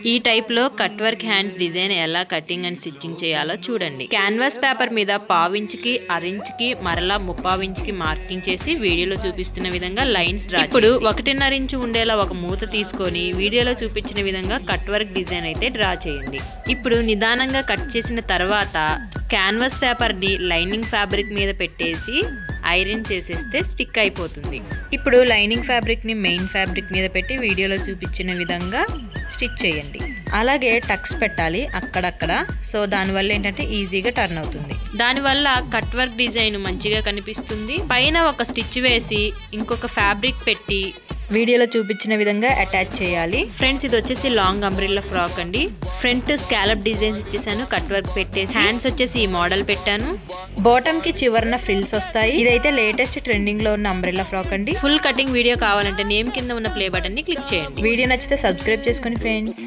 ఈ టైప్ లో cut work hands design ఎలా కటింగ్ అండ్ స్టిచ్చింగ్ చేయాలో చూడండి. క్యాన్వాస్ పేపర్ మీద 1/2 ఇంచుకి, 1/2 ఇంచుకి, మరలా 3/4 ఇంచుకి మార్కింగ్ చేసి వీడియోలో చూపిస్తున్న విధంగా లైన్స్ డ్రా. ఇప్పుడు 1.5 ఇంచు ఉండేలా ఒక మూత తీసుకొని వీడియోలో చూపించిన విధంగా కట్ వర్క్ డిజైన్ అయితే డ్రా చేయండి. ఇప్పుడు నిదానంగా కట్ చేసిన తర్వాత క్యాన్వాస్ పేపర్ ని లైనింగ్ ఫ్యాబ్రిక్ మీద పెట్టేసి ఐరన్ చేసేస్తే స్టిక్ అయిపోతుంది. ఇప్పుడు లైనింగ్ ఫ్యాబ్రిక్ ని మెయిన్ ఫ్యాబ్రిక్ మీద పెట్టి వీడియోలో చూపించిన విధంగా స్టిచ్ చేయండి. అలాగే టక్స్ పెట్టాలి అక్కడక్కడ. సో దానివల్ల ఏంటంటే ఈజీగా టర్న్ అవుతుంది. దానివల్ల కట్ వర్క్ డిజైన్ మంచిగా కనిపిస్తుంది. పైన ఒక స్టిచ్ వేసి ఇంకొక ఫ్యాబ్రిక్ పెట్టి వీడియోలో చూపించిన విధంగా అటాచ్ చేయాలి. ఫ్రెండ్స్, ఇది వచ్చేసి లాంగ్ అంబ్రెల్లా ఫ్రాక్ అండి. ఫ్రంట్ స్కాలప్ డిజైన్స్ ఇచ్చేసాను, కట్ వర్క్ పెట్టేసి. హ్యాండ్స్ వచ్చేసి ఈ మోడల్ పెట్టాను. బాటమ్ కి చివరన ఫ్రిల్స్ వస్తాయి. ఇదైతే లేటెస్ట్ ట్రెండింగ్ లో ఉన్న అంబ్రెల్లా ఫ్రాక్ అండి. ఫుల్ కటింగ్ వీడియో కావాలంటే నేమ్ కింద ఉన్న ప్లే బటన్ ని క్లిక్ చేయండి. వీడియో నచ్చితే సబ్స్క్రైబ్ చేసుకోండి ఫ్రెండ్స్.